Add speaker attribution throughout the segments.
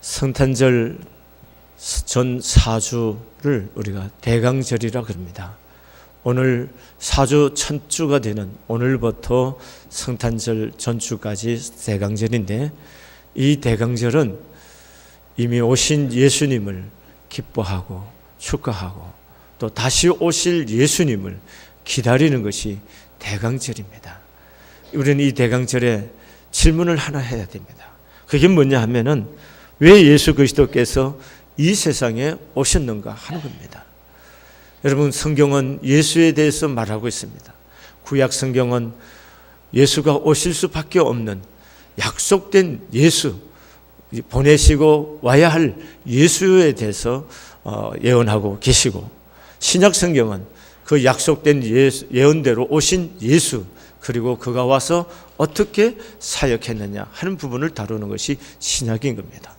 Speaker 1: 성탄절 전 4주를 우리가 대강절이라 그럽니다. 오늘 4주 첫 주가 되는 오늘부터 성탄절 전주까지 대강절인데, 이 대강절은 이미 오신 예수님을 기뻐하고 축하하고 또 다시 오실 예수님을 기다리는 것이 대강절입니다. 우리는 이 대강절에 질문을 하나 해야 됩니다. 그게 뭐냐 하면은, 왜 예수 그리스도께서 이 세상에 오셨는가 하는 겁니다. 여러분, 성경은 예수에 대해서 말하고 있습니다. 구약 성경은 예수가 오실 수밖에 없는 약속된 예수, 보내시고 와야 할 예수에 대해서 예언하고 계시고, 신약 성경은 그 약속된 예언대로 오신 예수, 그리고 그가 와서 어떻게 사역했느냐 하는 부분을 다루는 것이 신약인 겁니다.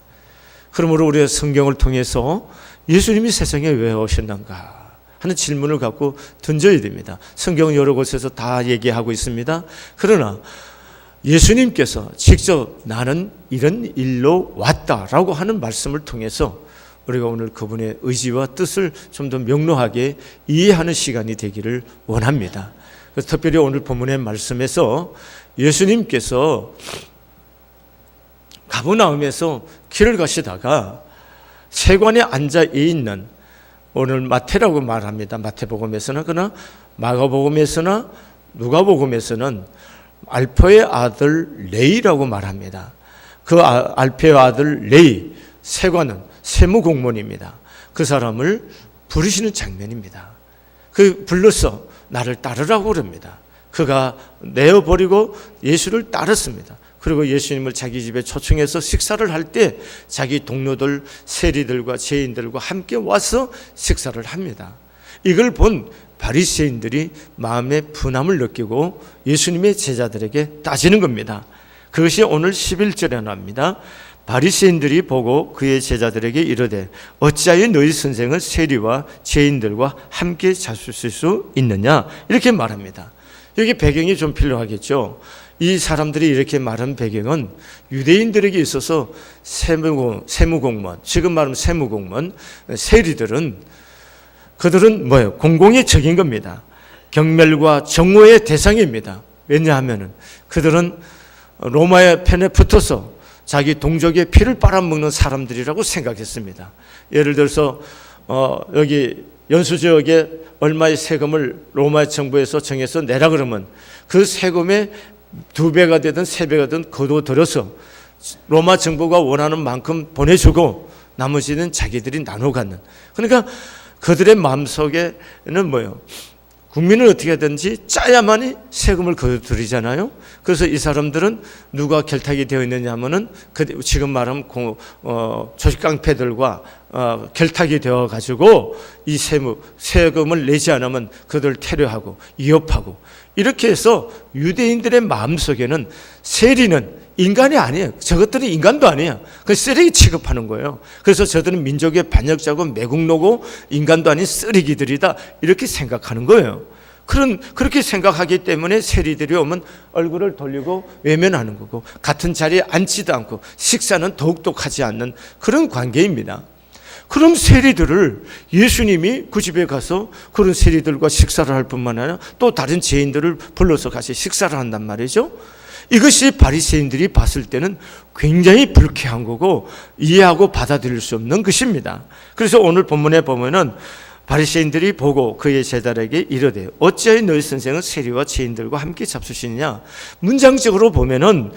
Speaker 1: 그러므로 우리가 성경을 통해서 예수님이 세상에 왜 오셨는가 하는 질문을 갖고 던져야 됩니다. 성경은 여러 곳에서 다 얘기하고 있습니다. 그러나 예수님께서 직접 나는 이런 일로 왔다라고 하는 말씀을 통해서 우리가 오늘 그분의 의지와 뜻을 좀 더 명료하게 이해하는 시간이 되기를 원합니다. 특별히 오늘 본문의 말씀에서 예수님께서 가버나움에서 길을 가시다가 세관에 앉아 있는, 오늘 마태라고 말합니다. 마태복음에서는, 그러나 마가복음에서나 누가복음에서는 알페의 아들 레이라고 말합니다. 그 알페의 아들 레이, 세관은 세무공무원입니다. 그 사람을 부르시는 장면입니다. 그 불러서 나를 따르라고 그럽니다. 그가 내어버리고 예수를 따랐습니다. 그리고 예수님을 자기 집에 초청해서 식사를 할 때 자기 동료들, 세리들과 죄인들과 함께 와서 식사를 합니다. 이걸 본 바리새인들이 마음에 분함을 느끼고 예수님의 제자들에게 따지는 겁니다. 그것이 오늘 11절에 나옵니다. 바리새인들이 보고 그의 제자들에게 이르되 어찌하여 너희 선생은 세리와 죄인들과 함께 자수실 수 있느냐, 이렇게 말합니다. 여기 배경이 좀 필요하겠죠. 이 사람들이 이렇게 말한 배경은 유대인들에게 있어서 세무공무원, 지금 말하면 세무공무원, 세리들은, 그들은 뭐예요? 공공의 적인 겁니다. 경멸과 정오의 대상입니다. 왜냐하면 그들은 로마의 편에 붙어서 자기 동족의 피를 빨아먹는 사람들이라고 생각했습니다. 예를 들어서 여기 연수 지역에 얼마의 세금을 로마 정부에서 정해서 내라 그러면 그 세금의 2배가 되든 3배가 되든 거둬들여서 로마 정부가 원하는 만큼 보내주고 나머지는 자기들이 나눠 갖는, 그러니까 그들의 마음속에는 뭐예요? 국민은 어떻게 하든지 짜야만이 세금을 거둬들이잖아요. 그래서 이 사람들은 누가 결탁이 되어 있느냐 하면은 지금 말하면 조직깡패들과 결탁이 되어 가지고 이 세금을 내지 않으면 그들을 테러하고 위협하고, 이렇게 해서 유대인들의 마음속에는 세리는 인간이 아니에요. 저것들은 인간도 아니에요. 그 쓰레기 취급하는 거예요. 그래서 저들은 민족의 반역자고 매국노고 인간도 아닌 쓰레기들이다, 이렇게 생각하는 거예요. 그렇게 생각하기 때문에 세리들이 오면 얼굴을 돌리고 외면하는 거고, 같은 자리에 앉지도 않고 식사는 더욱더 하지 않는 그런 관계입니다. 그런 세리들을 예수님이 그 집에 가서 그런 세리들과 식사를 할 뿐만 아니라 또 다른 죄인들을 불러서 같이 식사를 한단 말이죠. 이것이 바리새인들이 봤을 때는 굉장히 불쾌한 거고 이해하고 받아들일 수 없는 것입니다. 그래서 오늘 본문에 보면은 바리새인들이 보고 그의 제자들에게 이르되 어찌하여 너희 선생은 세리와 죄인들과 함께 잡수시느냐. 문장적으로 보면은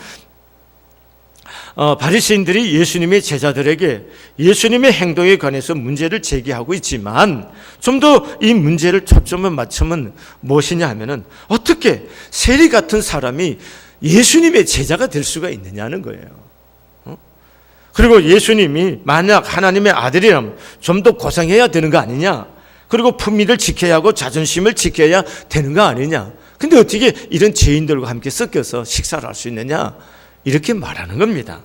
Speaker 1: 바리새인들이 예수님의 제자들에게 예수님의 행동에 관해서 문제를 제기하고 있지만, 좀 더 이 문제를 초점을 맞추면 무엇이냐 하면은, 어떻게 세리 같은 사람이 예수님의 제자가 될 수가 있느냐는 거예요. 그리고 예수님이 만약 하나님의 아들이라면 좀 더 고생해야 되는 거 아니냐, 그리고 품위를 지켜야 하고 자존심을 지켜야 되는 거 아니냐, 근데 어떻게 이런 죄인들과 함께 섞여서 식사를 할 수 있느냐, 이렇게 말하는 겁니다.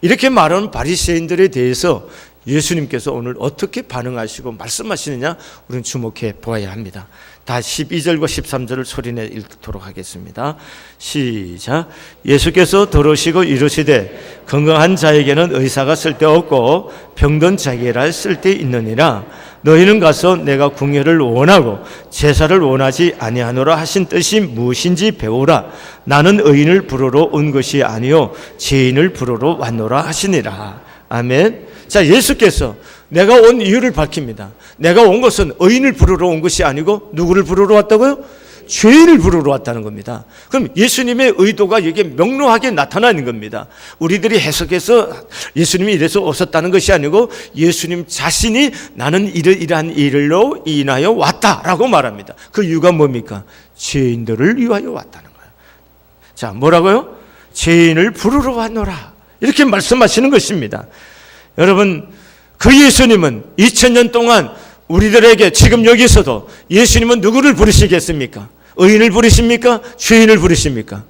Speaker 1: 이렇게 말하는 바리새인들에 대해서 예수님께서 오늘 어떻게 반응하시고 말씀하시느냐 우리는 주목해 보아야 합니다. 다 12절과 13절을 소리내 읽도록 하겠습니다. 시작. 예수께서 들으시고 이르시되 건강한 자에게는 의사가 쓸데없고 병든 자에게라 쓸데있느니라. 너희는 가서 내가 궁예를 원하고 제사를 원하지 아니하노라 하신 뜻이 무엇인지 배우라. 나는 의인을 부르러 온 것이 아니요 죄인을 부르러 왔노라 하시니라. 아멘. 자, 예수께서 내가 온 이유를 밝힙니다. 내가 온 것은 의인을 부르러 온 것이 아니고 누구를 부르러 왔다고요? 죄인을 부르러 왔다는 겁니다. 그럼 예수님의 의도가 여기에 명료하게 나타나는 겁니다. 우리들이 해석해서 예수님이 이래서 오셨다는 것이 아니고 예수님 자신이 나는 이러이러한 일로 인하여 왔다라고 말합니다. 그 이유가 뭡니까? 죄인들을 위하여 왔다는 거예요. 자, 뭐라고요? 죄인을 부르러 왔노라. 이렇게 말씀하시는 것입니다. 여러분, 그 예수님은 2000년 동안 우리들에게 지금 여기서도 예수님은 누구를 부르시겠습니까? 의인을 부르십니까? 죄인을 부르십니까?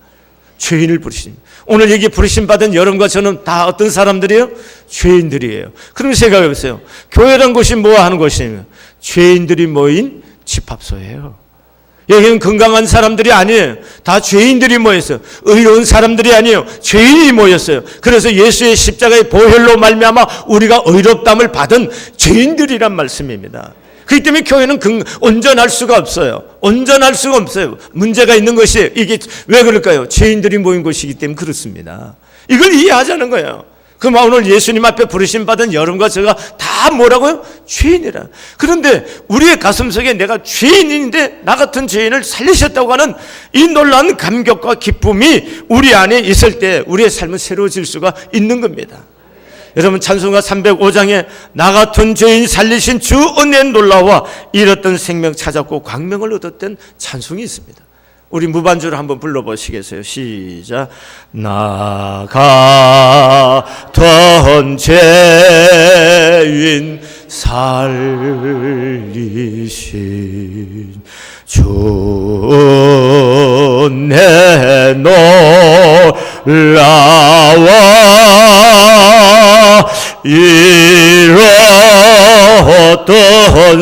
Speaker 1: 죄인을 부르십니다. 오늘 여기 부르심 받은 여러분과 저는 다 어떤 사람들이에요? 죄인들이에요. 그럼 생각해 보세요. 교회란 곳이 뭐 하는 곳이에요? 죄인들이 모인 집합소예요. 여기는 건강한 사람들이 아니에요. 다 죄인들이 모였어요. 의로운 사람들이 아니에요. 죄인이 모였어요. 그래서 예수의 십자가의 보혈로 말미암아 우리가 의롭담을 받은 죄인들이란 말씀입니다. 그렇기 때문에 교회는 온전할 수가 없어요. 온전할 수가 없어요. 문제가 있는 것이에요. 이게 왜 그럴까요? 죄인들이 모인 곳이기 때문에 그렇습니다. 이걸 이해하자는 거예요. 그럼 오늘 예수님 앞에 부르심 받은 여러분과 제가 다 뭐라고요? 죄인이라. 그런데 우리의 가슴속에 내가 죄인인데 나 같은 죄인을 살리셨다고 하는 이 놀라운 감격과 기쁨이 우리 안에 있을 때 우리의 삶은 새로워질 수가 있는 겁니다. 여러분, 찬송가 305장에 나 같은 죄인 살리신 주 은혜 놀라와 잃었던 생명 찾았고 광명을 얻었던 찬송이 있습니다. 우리 무반주로 한번 불러보시겠어요? 시작. 나 같은 죄인 살리신 주 은혜 놀라와 잃었던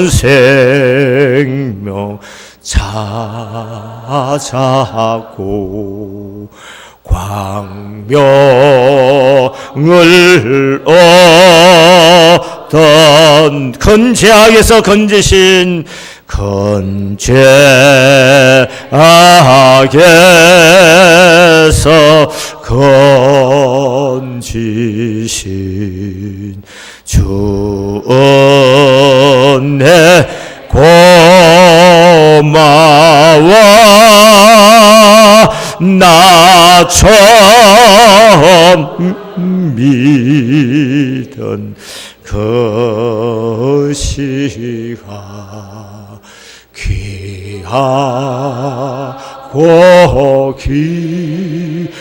Speaker 1: 생명 찾았고 광명을 얻던 큰 죄악에서 건지신 큰 죄악에서 건지신 주 은혜 고마워 나 처음 믿던 그 시가 귀하고 귀하다.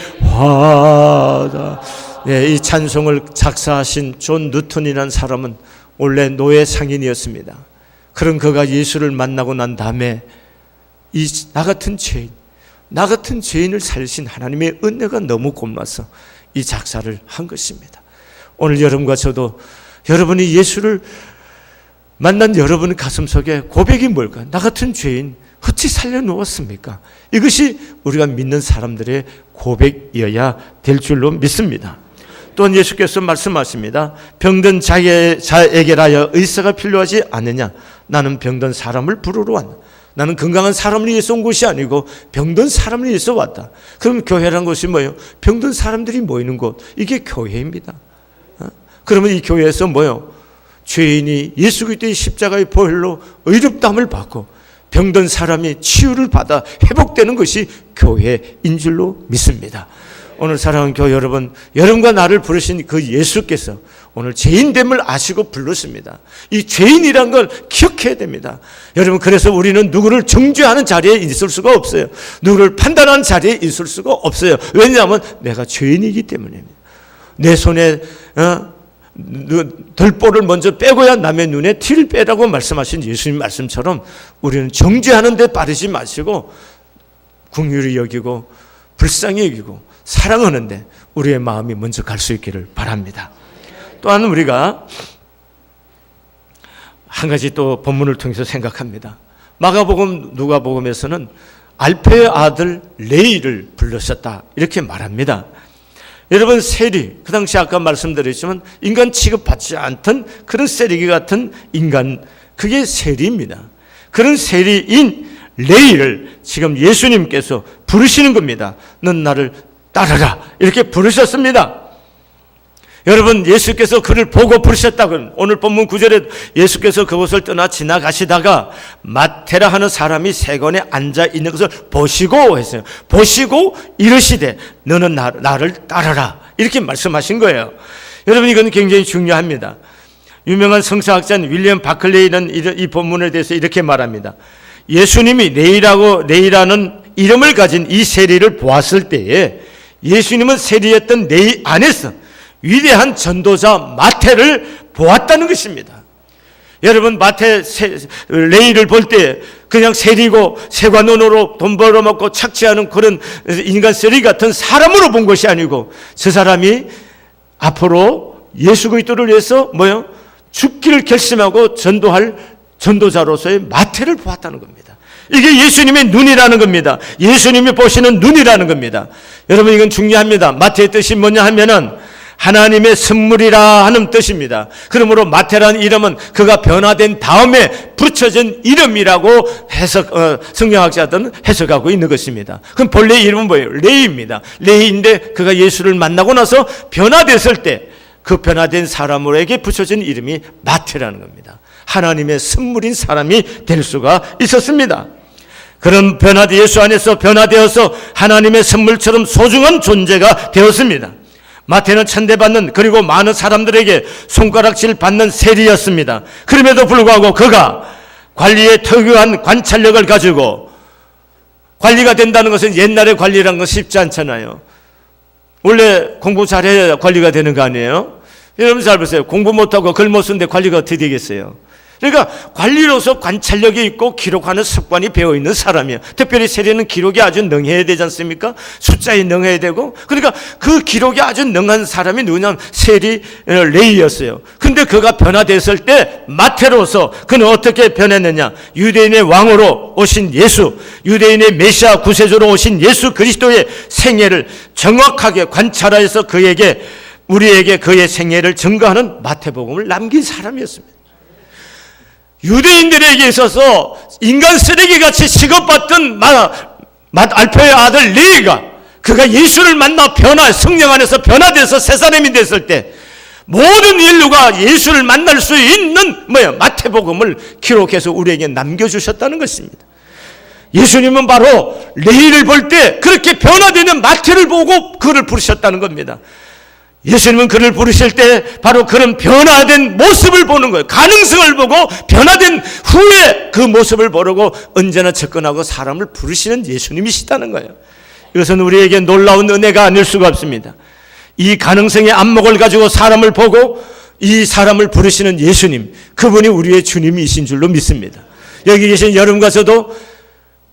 Speaker 1: 네, 이 찬송을 작사하신 존 누턴이라는 사람은 원래 노예 상인이었습니다. 그런 그가 예수를 만나고 난 다음에 나 같은 죄인을 살리신 하나님의 은혜가 너무 고마워서 이 작사를 한 것입니다. 오늘 여러분과 저도 여러분이 예수를 만난 여러분 가슴속에 고백이 뭘까? 나 같은 죄인 어찌 살려놓았습니까? 이것이 우리가 믿는 사람들의 고백이어야 될 줄로 믿습니다. 또한 예수께서 말씀하십니다. 병든 자에게라여 의사가 필요하지 않느냐? 나는 병든 사람을 부르러 왔다. 나는 건강한 사람을 위해서 온 것이 아니고 병든 사람을 위해서 왔다. 그럼 교회란 것이 뭐예요? 병든 사람들이 모이는 곳. 이게 교회입니다. 그러면 이 교회에서 뭐예요? 죄인이 예수 그리스도의 십자가의 보혈로 의롭다함을 받고 병든 사람이 치유를 받아 회복되는 것이 교회인 줄로 믿습니다. 오늘 사랑하는 교회 여러분, 여러분과 나를 부르신 그 예수께서 오늘 죄인됨을 아시고 불렀습니다. 이 죄인이란 걸 기억해야 됩니다. 여러분, 그래서 우리는 누구를 정죄하는 자리에 있을 수가 없어요. 누구를 판단하는 자리에 있을 수가 없어요. 왜냐하면 내가 죄인이기 때문입니다. 내 손에 덜보를 먼저 빼고야 남의 눈에 티를 빼라고 말씀하신 예수님 말씀처럼 우리는 정죄하는 데 빠르지 마시고 긍휼히 여기고 불쌍히 여기고 사랑하는데 우리의 마음이 먼저 갈 수 있기를 바랍니다. 또한 우리가 한 가지 또 본문을 통해서 생각합니다. 마가복음, 누가복음에서는 알페의 아들 레이를 불렀었다 이렇게 말합니다. 여러분, 세리, 그 당시 아까 말씀드렸지만 인간 취급받지 않던 그런 세리기 같은 인간, 그게 세리입니다. 그런 세리인 레이를 지금 예수님께서 부르시는 겁니다. 넌 나를 따르라 이렇게 부르셨습니다. 여러분, 예수께서 그를 보고 부르셨다고 오늘 본문 9절에 예수께서 그곳을 떠나 지나가시다가 마테라 하는 사람이 세관에 앉아 있는 것을 보시고 했어요. 보시고 이르시되 너는 나를 따르라 이렇게 말씀하신 거예요. 여러분, 이건 굉장히 중요합니다. 유명한 성서학자인 윌리엄 바클레이는 이 본문에 대해서 이렇게 말합니다. 예수님이 레이라는 이름을 가진 이 세리를 보았을 때에 예수님은 세리였던 레이 안에서 위대한 전도자 마태를 보았다는 것입니다. 여러분, 레이를 볼 때 그냥 세리고 세관원으로 돈 벌어먹고 착취하는 그런 인간 세리 같은 사람으로 본 것이 아니고 저 사람이 앞으로 예수 그리스도를 위해서 죽기를 결심하고 전도할 전도자로서의 마태를 보았다는 겁니다. 이게 예수님의 눈이라는 겁니다. 예수님이 보시는 눈이라는 겁니다. 여러분, 이건 중요합니다. 마태의 뜻이 뭐냐 하면은 하나님의 선물이라 하는 뜻입니다. 그러므로 마태라는 이름은 그가 변화된 다음에 붙여진 이름이라고 성경학자들은 해석하고 있는 것입니다. 그럼 본래 이름은 뭐예요? 레이입니다. 레이인데 그가 예수를 만나고 나서 변화됐을 때 그 변화된 사람에게 붙여진 이름이 마태라는 겁니다. 하나님의 선물인 사람이 될 수가 있었습니다. 그런 예수 안에서 변화되어서 하나님의 선물처럼 소중한 존재가 되었습니다. 마태는 천대받는, 그리고 많은 사람들에게 손가락질 받는 세리였습니다. 그럼에도 불구하고 그가 관리의 특유한 관찰력을 가지고, 관리가 된다는 것은 옛날에 관리라는 건 쉽지 않잖아요. 원래 공부 잘해야 관리가 되는 거 아니에요? 여러분 잘 보세요. 공부 못하고 글 못 쓰는데 관리가 어떻게 되겠어요? 그러니까 관리로서 관찰력이 있고 기록하는 습관이 배어있는 사람이에요. 특별히 세리는 기록이 아주 능해야 되지 않습니까? 숫자에 능해야 되고. 그러니까 그 기록이 아주 능한 사람이 누구냐면 세리 레이였어요. 근데 그가 변화됐을 때 마태로서 그는 어떻게 변했느냐? 유대인의 왕으로 오신 예수, 유대인의 메시아 구세주로 오신 예수 그리스도의 생애를 정확하게 관찰해서 우리에게 그의 생애를 증거하는 마태복음을 남긴 사람이었습니다. 유대인들에게 있어서 인간 쓰레기같이 취급받던 알페의 아들 레이가, 그가 예수를 만나 성령 안에서 변화돼서 새 사람이 됐을 때 모든 인류가 예수를 만날 수 있는 마태복음을 기록해서 우리에게 남겨주셨다는 것입니다. 예수님은 바로 레이를 볼 때 그렇게 변화되는 마태를 보고 그를 부르셨다는 겁니다. 예수님은 그를 부르실 때 바로 그런 변화된 모습을 보는 거예요. 가능성을 보고 변화된 후에 그 모습을 보려고 언제나 접근하고 사람을 부르시는 예수님이시다는 거예요. 이것은 우리에게 놀라운 은혜가 아닐 수가 없습니다. 이 가능성의 안목을 가지고 사람을 보고 이 사람을 부르시는 예수님, 그분이 우리의 주님이신 줄로 믿습니다. 여기 계신 여러분과 저도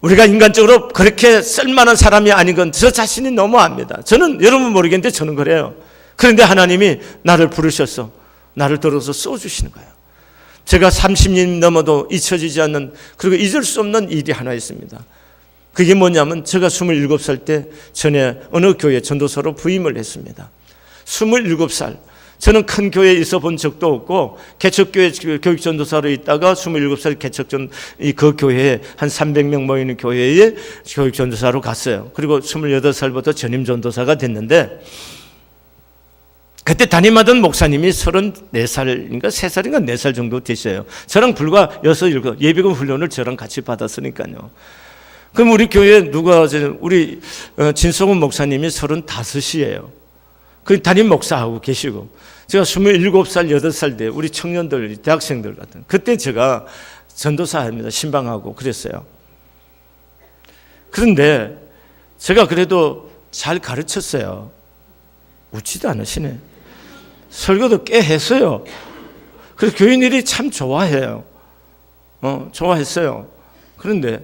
Speaker 1: 우리가 인간적으로 그렇게 쓸만한 사람이 아닌 건 저 자신이 너무 압니다. 저는 여러분 모르겠는데 저는 그래요. 그런데 하나님이 나를 부르셔서 나를 들어서 써주시는 거예요. 제가 30년 넘어도 잊혀지지 않는, 그리고 잊을 수 없는 일이 하나 있습니다. 그게 뭐냐면 제가 27살 때 전에 어느 교회 전도사로 부임을 했습니다. 27살. 저는 큰 교회에 있어 본 적도 없고 개척교회 교육전도사로 있다가 27살 그 교회에 한 300명 모이는 교회에 교육전도사로 갔어요. 그리고 28살부터 전임전도사가 됐는데 그때 담임하던 목사님이 34살인가 3살인가 4살 정도 되셔요. 저랑 불과 6, 7 예비군 훈련을 저랑 같이 받았으니까요. 그럼 우리 교회에 우리 진성훈 목사님이 35이에요. 그 담임 목사하고 계시고 제가 27살, 8살 때 우리 청년들, 대학생들 같은 그때 제가 전도사입니다. 신방하고 그랬어요. 그런데 제가 그래도 잘 가르쳤어요. 웃지도 않으시네. 설교도 꽤 했어요. 그래서 교인들이 참 좋아해요. 좋아했어요. 그런데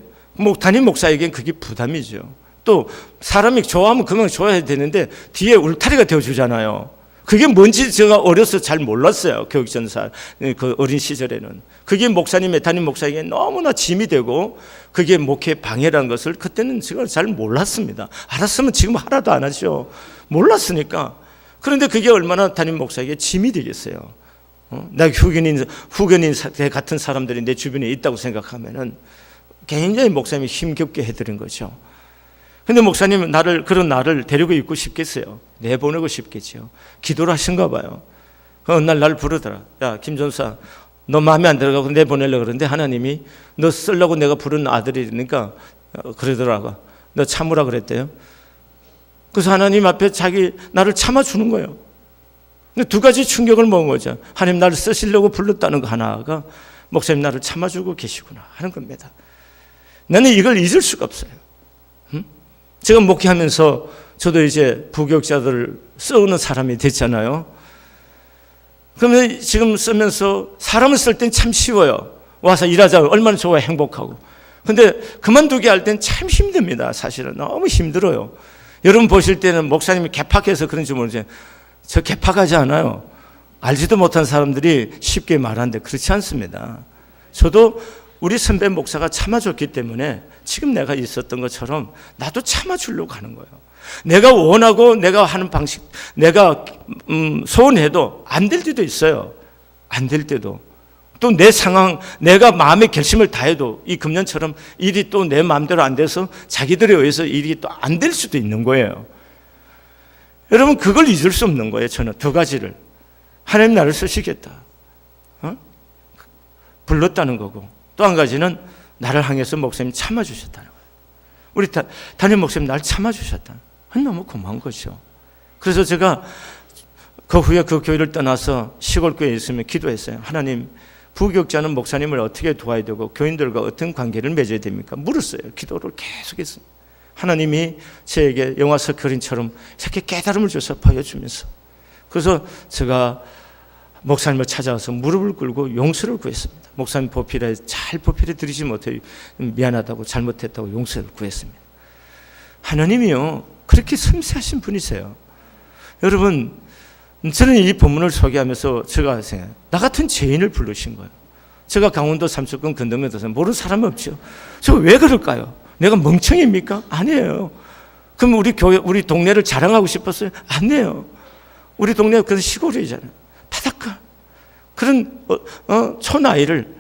Speaker 1: 담임 목사에겐 그게 부담이죠. 또 사람이 좋아하면 그만 좋아해야 되는데 뒤에 울타리가 되어주잖아요. 그게 뭔지 제가 어려서 잘 몰랐어요. 교육전사 그 어린 시절에는. 그게 목사님의 담임 목사에게 너무나 짐이 되고 그게 목회 방해라는 것을 그때는 제가 잘 몰랐습니다. 알았으면 지금 하나도 안 하죠. 몰랐으니까. 그런데 그게 얼마나 담임 목사에게 짐이 되겠어요. 나 후견인 같은 사람들이 내 주변에 있다고 생각하면은 굉장히 목사님이 힘겹게 해드린 거죠. 근데 목사님은 그런 나를 데리고 있고 싶겠어요. 내보내고 싶겠죠. 기도를 하신가 봐요. 어느 날 나를 부르더라. 야, 김전사, 너 마음에 안 들어가고 내보내려고 그러는데 하나님이 너 쓰려고 내가 부른 아들이니까 그러더라고. 너 참으라 그랬대요. 그래서 하나님 앞에 나를 참아주는 거예요. 근데 두 가지 충격을 먹은 거죠. 하나님 나를 쓰시려고 불렀다는 거 하나가 목사님 나를 참아주고 계시구나 하는 겁니다. 나는 이걸 잊을 수가 없어요. 제가 목회하면서 저도 이제 부교육자들을 쓰는 사람이 됐잖아요. 그러면 지금 쓰면서 사람을 쓸 땐 참 쉬워요. 와서 일하자 얼마나 좋아요. 행복하고. 근데 그만두게 할 땐 참 힘듭니다. 사실은 너무 힘들어요. 여러분 보실 때는 목사님이 개팍해서 그런지 모르지만 저 개팍하지 않아요. 알지도 못한 사람들이 쉽게 말하는데 그렇지 않습니다. 저도 우리 선배 목사가 참아줬기 때문에 지금 내가 있었던 것처럼 나도 참아주려고 하는 거예요. 내가 원하고 내가 하는 방식, 내가 소원해도 안 될 때도 있어요. 안 될 때도. 또 내 상황, 내가 마음의 결심을 다해도 이 금년처럼 일이 또 내 마음대로 안 돼서 자기들에 의해서 일이 또 안 될 수도 있는 거예요. 여러분 그걸 잊을 수 없는 거예요. 저는 두 가지를. 하나님 나를 쓰시겠다. 불렀다는 거고. 또 한 가지는 나를 향해서 목사님 참아주셨다는 거예요. 우리 담임 목사님 나를 참아주셨다. 너무 고마운 거죠. 그래서 제가 그 후에 그 교회를 떠나서 시골 교회에 있으면 기도했어요. 하나님, 부교육자는 목사님을 어떻게 도와야 되고 교인들과 어떤 관계를 맺어야 됩니까? 물었어요. 기도를 계속했습니다. 하나님이 저에게 영화 서커린처럼 이렇게 깨달음을 줘서 보여주면서 그래서 제가 목사님을 찾아와서 무릎을 꿇고 용서를 구했습니다. 목사님 잘 보필해 드리지 못해 미안하다고 잘못했다고 용서를 구했습니다. 하나님이요 그렇게 섬세하신 분이세요. 여러분 저는 이 본문을 소개하면서 제가 생각해요. 나 같은 죄인을 부르신 거예요. 제가 강원도 삼척군 건덕면 도서 모르는 사람이 없죠. 저 왜 그럴까요? 내가 멍청입니까? 아니에요. 그럼 우리 교회, 우리 동네를 자랑하고 싶었어요? 아니에요. 우리 동네가 그런 시골이잖아요. 바닷가. 그런 촌아이를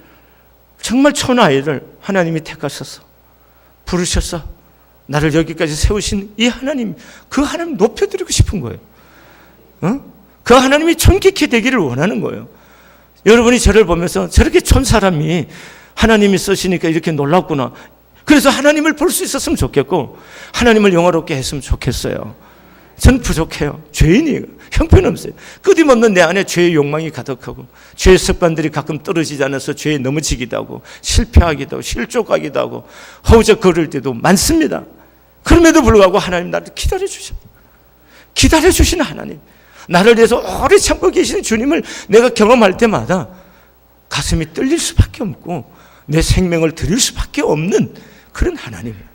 Speaker 1: 정말 촌아이를 하나님이 택하셔서 부르셔서 나를 여기까지 세우신 이 하나님, 그 하나님 높여드리고 싶은 거예요. 그 하나님이 존귀케 되기를 원하는 거예요. 여러분이 저를 보면서 저렇게 촌 사람이 하나님이 쓰시니까 이렇게 놀랍구나. 그래서 하나님을 볼 수 있었으면 좋겠고 하나님을 영화롭게 했으면 좋겠어요. 전 부족해요. 죄인이에요. 형편없어요. 끊임없는 내 안에 죄의 욕망이 가득하고 죄의 습관들이 가끔 떨어지지 않아서 죄에 넘어지기도 하고 실패하기도 하고 실족하기도 하고 허우적거릴 때도 많습니다. 그럼에도 불구하고 하나님 나를 기다려주시는 하나님, 나를 위해서 오래 참고 계시는 주님을 내가 경험할 때마다 가슴이 떨릴 수밖에 없고 내 생명을 드릴 수밖에 없는 그런 하나님이에요.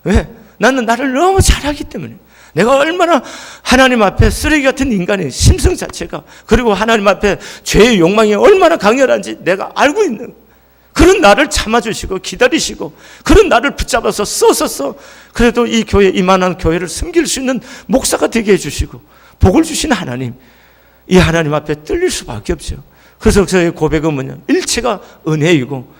Speaker 1: 왜? 나는 나를 너무 잘하기 때문에. 내가 얼마나 하나님 앞에 쓰레기 같은 인간의 심성 자체가, 그리고 하나님 앞에 죄의 욕망이 얼마나 강렬한지 내가 알고 있는 그런 나를 참아주시고 기다리시고 그런 나를 붙잡아서 써서 그래도 이 교회, 이만한 교회를 섬길 수 있는 목사가 되게 해주시고 복을 주시는 하나님, 이 하나님 앞에 떨릴 수밖에 없죠. 그래서 저의 고백은 뭐냐? 일체가 은혜이고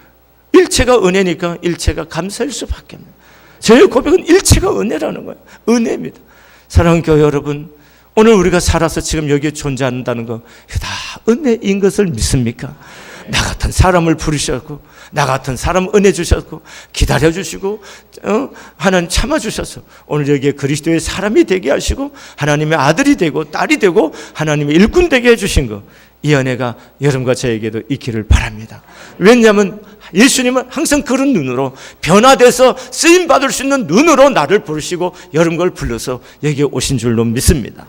Speaker 1: 일체가 은혜니까 일체가 감사일 수밖에 없는, 저의 고백은 일체가 은혜라는 거예요. 은혜입니다. 사랑하는 교회 여러분, 오늘 우리가 살아서 지금 여기에 존재한다는 거 다 은혜인 것을 믿습니까? 나 같은 사람을 부르셨고 나 같은 사람 은혜 주셨고 기다려주시고 하나님 참아주셔서 오늘 여기에 그리스도의 사람이 되게 하시고 하나님의 아들이 되고 딸이 되고 하나님의 일꾼 되게 해주신 거, 이 은혜가 여러분과 저에게도 있기를 바랍니다. 왜냐하면 예수님은 항상 그런 눈으로 변화돼서 쓰임받을 수 있는 눈으로 나를 부르시고 여러분을 불러서 여기에 오신 줄로 믿습니다.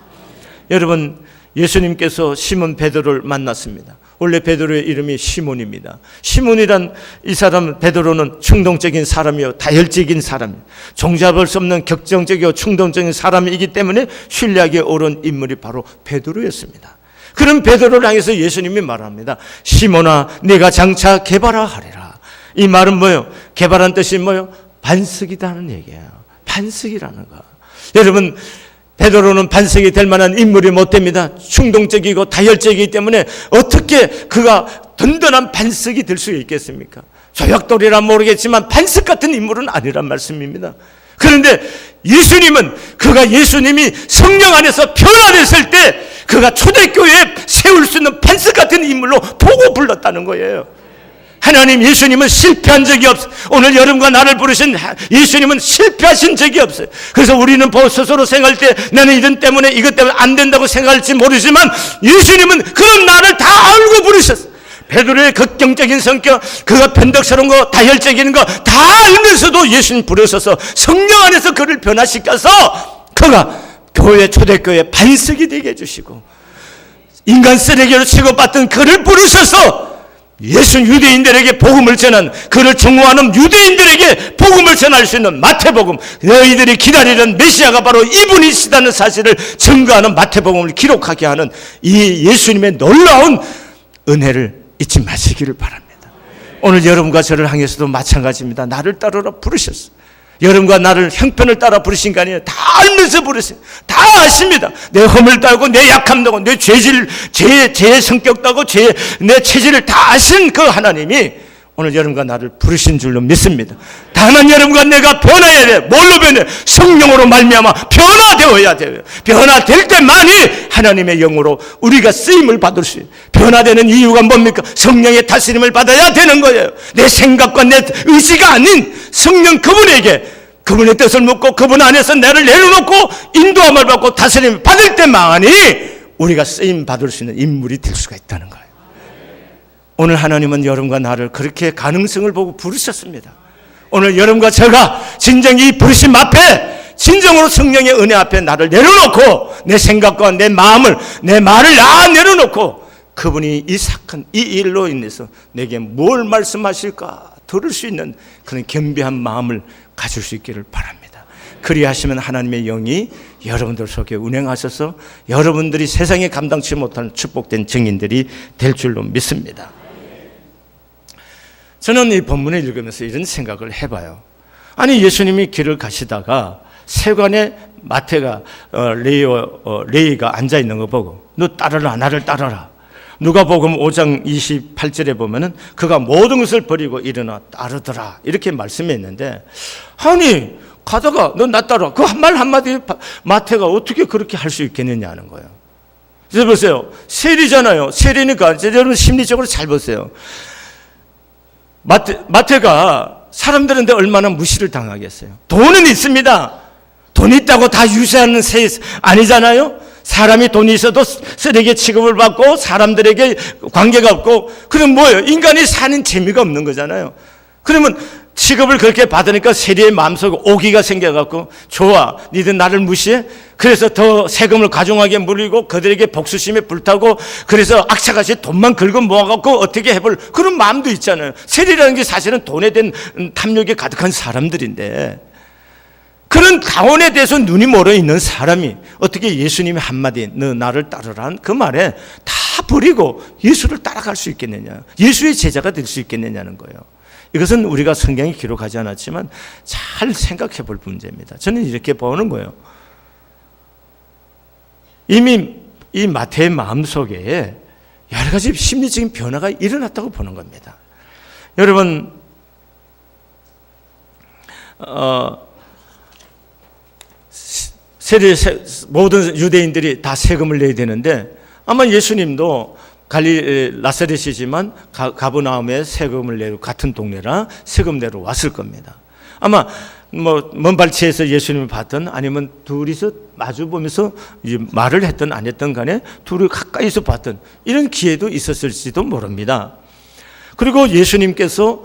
Speaker 1: 여러분, 예수님께서 시몬 베드로를 만났습니다. 원래 베드로의 이름이 시몬입니다. 시몬이란 이 사람 베드로는 충동적인 사람이요, 다혈적인 사람이요, 종잡을 수 없는 격정적이고 충동적인 사람이기 때문에 신뢰하기에 옳은 인물이 바로 베드로였습니다. 그런 베드로를 향해서 예수님이 말합니다. 시몬아, 네가 장차 개바라 하리라. 이 말은 뭐예요? 개바란 뜻이 뭐예요? 반석이라는 얘기예요. 반석이라는 거. 여러분, 베드로는 반석이 될 만한 인물이 못 됩니다. 충동적이고 다혈적이기 때문에 어떻게 그가 든든한 반석이 될 수 있겠습니까? 조약돌이라 모르겠지만 반석 같은 인물은 아니란 말씀입니다. 그런데 예수님은 그가 예수님이 성령 안에서 변화됐을 때 그가 초대교회에 세울 수 있는 반석 같은 인물로 보고 불렀다는 거예요. 하나님, 예수님은 실패한 적이 없어요. 오늘 여러분과 나를 부르신 예수님은 실패하신 적이 없어요. 그래서 우리는 스스로 생각할 때 나는 이런 때문에 이것 때문에 안 된다고 생각할지 모르지만 예수님은 그런 나를 다 알고 부르셨어요. 베드로의 극경적인 성격, 그가 변덕스러운 거, 다혈적인 거 다 알면서도 예수님 부르셔서 성령 안에서 그를 변화시켜서 그가 교회, 초대교회 반석이 되게 해주시고 인간 쓰레기로 취급받던 그를 부르셔서 예수 유대인들에게 복음을 전한, 그를 증오하는 유대인들에게 복음을 전할 수 있는 마태복음, 너희들이 기다리는 메시아가 바로 이분이시다는 사실을 증거하는 마태복음을 기록하게 하는 이 예수님의 놀라운 은혜를 잊지 마시기를 바랍니다. 오늘 여러분과 저를 향해서도 마찬가지입니다. 나를 따르라 부르셨어요. 여러분과 나를 형편을 따라 부르신 거 아니에요. 다 알면서 부르세요. 다 아십니다. 내 허물도 알고 내 약함도 알고 내 죄질, 제 성격도 알고 내 체질을 다 아신 그 하나님이 오늘 여러분과 나를 부르신 줄로 믿습니다. 다만 여러분과 내가 변해야 돼. 뭘로 변해? 성령으로 말미암아 변화되어야 돼요. 변화될 때만이 하나님의 영으로 우리가 쓰임을 받을 수 있어요. 변화되는 이유가 뭡니까? 성령의 다스림을 받아야 되는 거예요. 내 생각과 내 의지가 아닌 성령 그분에게 그분의 뜻을 묻고 그분 안에서 나를 내려놓고 인도함을 받고 다스림을 받을 때만이 우리가 쓰임 받을 수 있는 인물이 될 수가 있다는 거예요. 오늘 하나님은 여러분과 나를 그렇게 가능성을 보고 부르셨습니다. 오늘 여러분과 제가 진정 이 부르심 앞에 진정으로 성령의 은혜 앞에 나를 내려놓고 내 생각과 내 마음을, 내 말을 다 내려놓고 그분이 이 사건, 이 일로 인해서 내게 뭘 말씀하실까 들을 수 있는 그런 겸비한 마음을 가질 수 있기를 바랍니다. 그리하시면 하나님의 영이 여러분들 속에 운행하셔서 여러분들이 세상에 감당치 못하는 축복된 증인들이 될 줄로 믿습니다. 저는 이 본문을 읽으면서 이런 생각을 해봐요. 아니, 예수님이 길을 가시다가 세관에 마태가 레이가 앉아있는 거 보고 너 따르라, 나를 따르라. 누가복음 5장 28절에 보면은 그가 모든 것을 버리고 일어나 따르더라 이렇게 말씀했는데, 아니 가다가 너 나 따라 그 한 말 한마디 마태가 어떻게 그렇게 할 수 있겠느냐는 거예요. 그래서 보세요, 세리잖아요. 세리니까 여러분 심리적으로 잘 보세요. 마태가 사람들한테 얼마나 무시를 당하겠어요. 돈은 있습니다. 돈 있다고 다 유세하는 세 아니잖아요. 사람이 돈이 있어도 쓰레기 취급을 받고 사람들에게 관계가 없고, 그럼 뭐예요? 인간이 사는 재미가 없는 거잖아요. 그러면 취급을 그렇게 받으니까 세리의 마음속에 오기가 생겨갖고, 좋아, 니들 나를 무시해? 그래서 더 세금을 가중하게 물리고 그들에게 복수심에 불타고, 그래서 악착같이 돈만 긁어 모아갖고 어떻게 해볼 그런 마음도 있잖아요. 세리라는 게 사실은 돈에 대한 탐욕이 가득한 사람들인데, 그런 가원에 대해서 눈이 멀어 있는 사람이 어떻게 예수님이 한마디 너 나를 따르라는 그 말에 다 버리고 예수를 따라갈 수 있겠느냐, 예수의 제자가 될 수 있겠느냐는 거예요. 이것은 우리가 성경에 기록하지 않았지만 잘 생각해 볼 문제입니다. 저는 이렇게 보는 거예요. 이미 이 마태의 마음속에 여러 가지 심리적인 변화가 일어났다고 보는 겁니다. 여러분, 모든 유대인들이 다 세금을 내야 되는데, 아마 예수님도 나사렛이지만 가버나움에 세금을 내고 같은 동네라 세금 내러 왔을 겁니다. 아마 먼 발치에서 예수님을 봤든 아니면 둘이서 마주 보면서 말을 했든 안 했든 간에 둘이 가까이서 봤든 이런 기회도 있었을지도 모릅니다. 그리고 예수님께서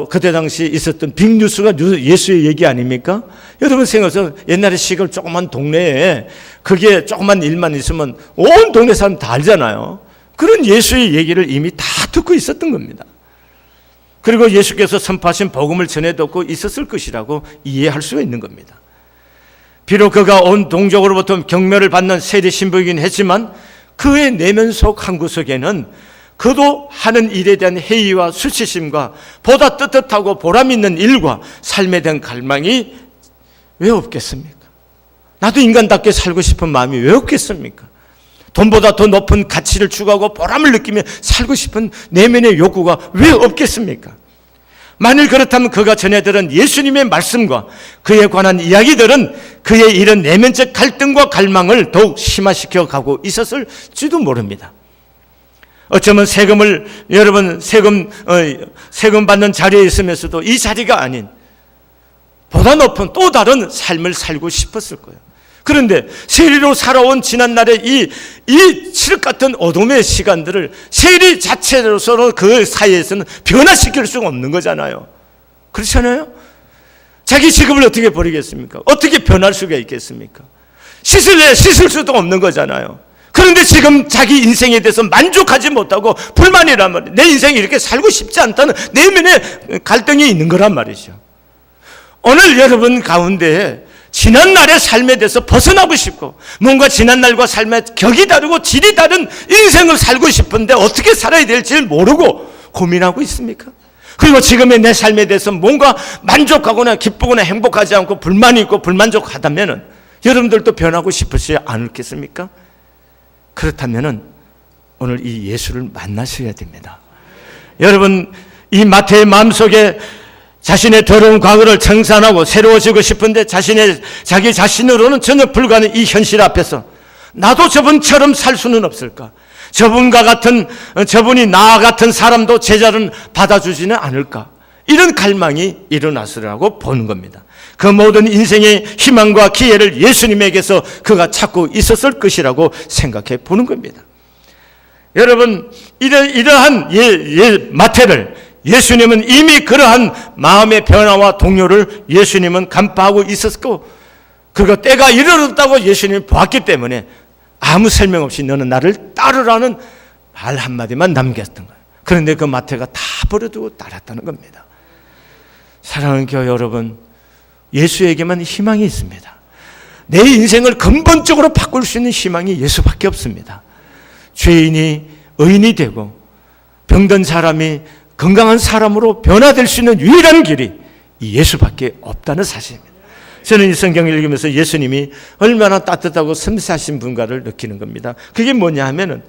Speaker 1: 그때 당시 있었던 빅뉴스가 예수의 얘기 아닙니까? 여러분 생각해서 옛날에 시골 조그만 동네에 그게 조그만 일만 있으면 온 동네 사람 다 알잖아요. 그런 예수의 얘기를 이미 다 듣고 있었던 겁니다. 그리고 예수께서 선포하신 복음을 전해 듣고 있었을 것이라고 이해할 수가 있는 겁니다. 비록 그가 온 동족으로부터 경멸을 받는 세리 신부이긴 했지만 그의 내면 속 한 구석에는 그도 하는 일에 대한 회의와 수치심과 보다 떳떳하고 보람 있는 일과 삶에 대한 갈망이 왜 없겠습니까? 나도 인간답게 살고 싶은 마음이 왜 없겠습니까? 돈보다 더 높은 가치를 추구하고 보람을 느끼며 살고 싶은 내면의 욕구가 왜 없겠습니까? 만일 그렇다면 그가 전해들은 예수님의 말씀과 그에 관한 이야기들은 그의 이런 내면적 갈등과 갈망을 더욱 심화시켜 가고 있었을지도 모릅니다. 어쩌면 세금 받는 자리에 있으면서도 이 자리가 아닌 보다 높은 또 다른 삶을 살고 싶었을 거예요. 그런데 세리로 살아온 지난날의 이 칠흑 같은 어둠의 시간들을 세리 자체로서 그 사이에서는 변화시킬 수가 없는 거잖아요. 그렇잖아요? 자기 직업을 어떻게 버리겠습니까? 어떻게 변할 수가 있겠습니까? 씻을 수도 없는 거잖아요. 그런데 지금 자기 인생에 대해서 만족하지 못하고 불만이란 말이에요. 내 인생이 이렇게 살고 싶지 않다는 내면의 갈등이 있는 거란 말이죠. 오늘 여러분 가운데 지난날의 삶에 대해서 벗어나고 싶고 뭔가 지난날과 삶의 격이 다르고 질이 다른 인생을 살고 싶은데 어떻게 살아야 될지 모르고 고민하고 있습니까? 그리고 지금의 내 삶에 대해서 뭔가 만족하거나 기쁘거나 행복하지 않고 불만이 있고 불만족하다면 여러분들도 변하고 싶으시지 않겠습니까? 그렇다면 오늘 이 예수를 만나셔야 됩니다. 여러분, 이 마태의 마음속에 자신의 더러운 과거를 청산하고 새로워지고 싶은데 자기 자신으로는 전혀 불가능한 이 현실 앞에서 나도 저분처럼 살 수는 없을까? 저분이 나 같은 사람도 제자를 받아주지는 않을까? 이런 갈망이 일어났으라고 보는 겁니다. 그 모든 인생의 희망과 기회를 예수님에게서 그가 찾고 있었을 것이라고 생각해 보는 겁니다. 여러분, 이러한 마태를 예수님은 이미 그러한 마음의 변화와 동요를 예수님은 간파하고 있었고 그가 때가 이르렀다고 예수님이 보았기 때문에 아무 설명 없이 너는 나를 따르라는 말 한마디만 남겼던 거예요. 그런데 그 마태가 다 버려두고 따랐다는 겁니다. 사랑하는 교회 여러분, 예수에게만 희망이 있습니다. 내 인생을 근본적으로 바꿀 수 있는 희망이 예수밖에 없습니다. 죄인이 의인이 되고 병든 사람이 건강한 사람으로 변화될 수 있는 유일한 길이 이 예수밖에 없다는 사실입니다. 저는 이 성경을 읽으면서 예수님이 얼마나 따뜻하고 섬세하신 분가를 느끼는 겁니다. 그게 뭐냐 하면은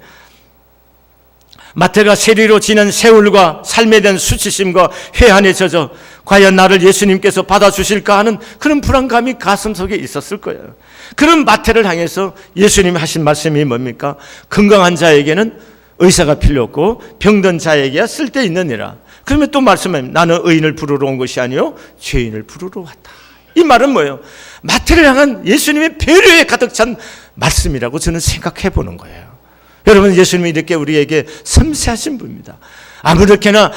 Speaker 1: 마태가 세리로 지낸 세월과 삶에 대한 수치심과 회한에 젖어 과연 나를 예수님께서 받아주실까 하는 그런 불안감이 가슴속에 있었을 거예요. 그런 마태를 향해서 예수님이 하신 말씀이 뭡니까? 건강한 자에게는 의사가 필요 없고 병든 자에게야 쓸데있느니라. 그러면 또 말씀합니다. 나는 의인을 부르러 온 것이 아니요 죄인을 부르러 왔다. 이 말은 뭐예요? 마태를 향한 예수님의 배려에 가득 찬 말씀이라고 저는 생각해 보는 거예요. 여러분, 예수님이 이렇게 우리에게 섬세하신 분입니다. 아무렇게나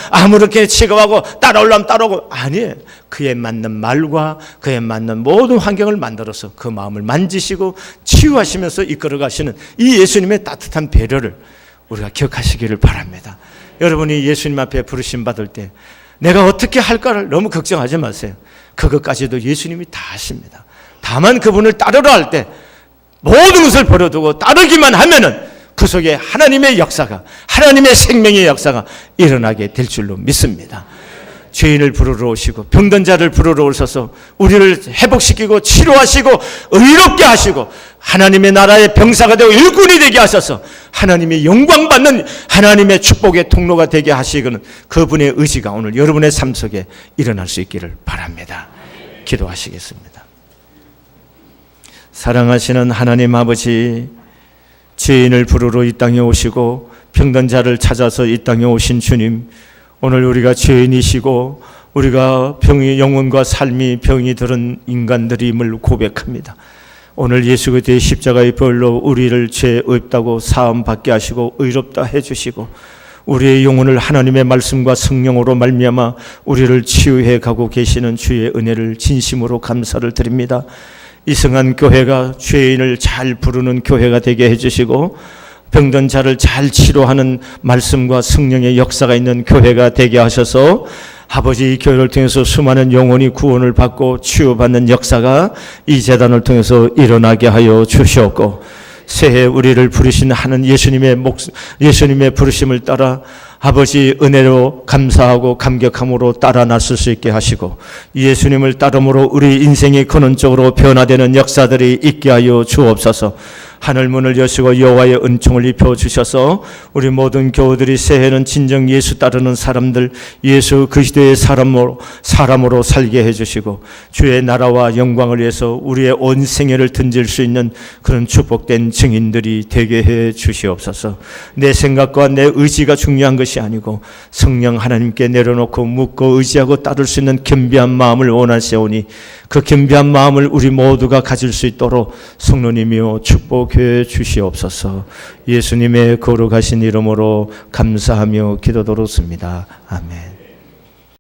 Speaker 1: 취급하고 따라오려면 따라오고 아니에요. 그에 맞는 말과 그에 맞는 모든 환경을 만들어서 그 마음을 만지시고 치유하시면서 이끌어 가시는 이 예수님의 따뜻한 배려를 우리가 기억하시기를 바랍니다. 여러분이 예수님 앞에 부르심 받을 때 내가 어떻게 할까를 너무 걱정하지 마세요. 그것까지도 예수님이 다 하십니다. 다만 그분을 따르라 할 때 모든 것을 버려두고 따르기만 하면은 그 속에 하나님의 역사가, 하나님의 생명의 역사가 일어나게 될 줄로 믿습니다. 죄인을 부르러 오시고 병든 자를 부르러 오셔서 우리를 회복시키고 치료하시고 의롭게 하시고 하나님의 나라의 병사가 되고 일꾼이 되게 하셔서 하나님의 영광받는 하나님의 축복의 통로가 되게 하시고는 그분의 의지가 오늘 여러분의 삶 속에 일어날 수 있기를 바랍니다. 기도하시겠습니다. 사랑하시는 하나님 아버지, 죄인을 부르러 이 땅에 오시고 병든 자를 찾아서 이 땅에 오신 주님, 오늘 우리가 죄인이시고 우리가 영혼과 삶이 병이 들은 인간들임을 고백합니다. 오늘 예수 그리스도의 십자가의 벌로 우리를 죄 없다고 사함받게 하시고 의롭다 해주시고 우리의 영혼을 하나님의 말씀과 성령으로 말미암아 우리를 치유해 가고 계시는 주의 은혜를 진심으로 감사를 드립니다. 이승한 교회가 죄인을 잘 부르는 교회가 되게 해주시고 병든 자를 잘 치료하는 말씀과 성령의 역사가 있는 교회가 되게 하셔서 아버지, 이 교회를 통해서 수많은 영혼이 구원을 받고 치유받는 역사가 이 재단을 통해서 일어나게 하여 주시옵고, 새해 우리를 부르신 하는 예수님의 부르심을 따라 아버지 은혜로 감사하고 감격함으로 따라 나설 수 있게 하시고, 예수님을 따름으로 우리 인생이 근원적으로 변화되는 역사들이 있게 하여 주옵소서. 하늘 문을 여시고 여호와의 은총을 입혀 주셔서 우리 모든 교우들이 새해는 진정 예수 따르는 사람들, 예수 그리스도의 사람으로 살게 해주시고, 주의 나라와 영광을 위해서 우리의 온 생애를 던질 수 있는 그런 축복된 증인들이 되게 해 주시옵소서. 내 생각과 내 의지가 중요한 것이 아니고 성령 하나님께 내려놓고 묻고 의지하고 따를 수 있는 겸비한 마음을 원하시오니, 그 겸비한 마음을 우리 모두가 가질 수 있도록 성령님이여 축복해 주시옵소서. 예수님의 거룩하신 이름으로 감사하며 기도드렸습니다. 아멘.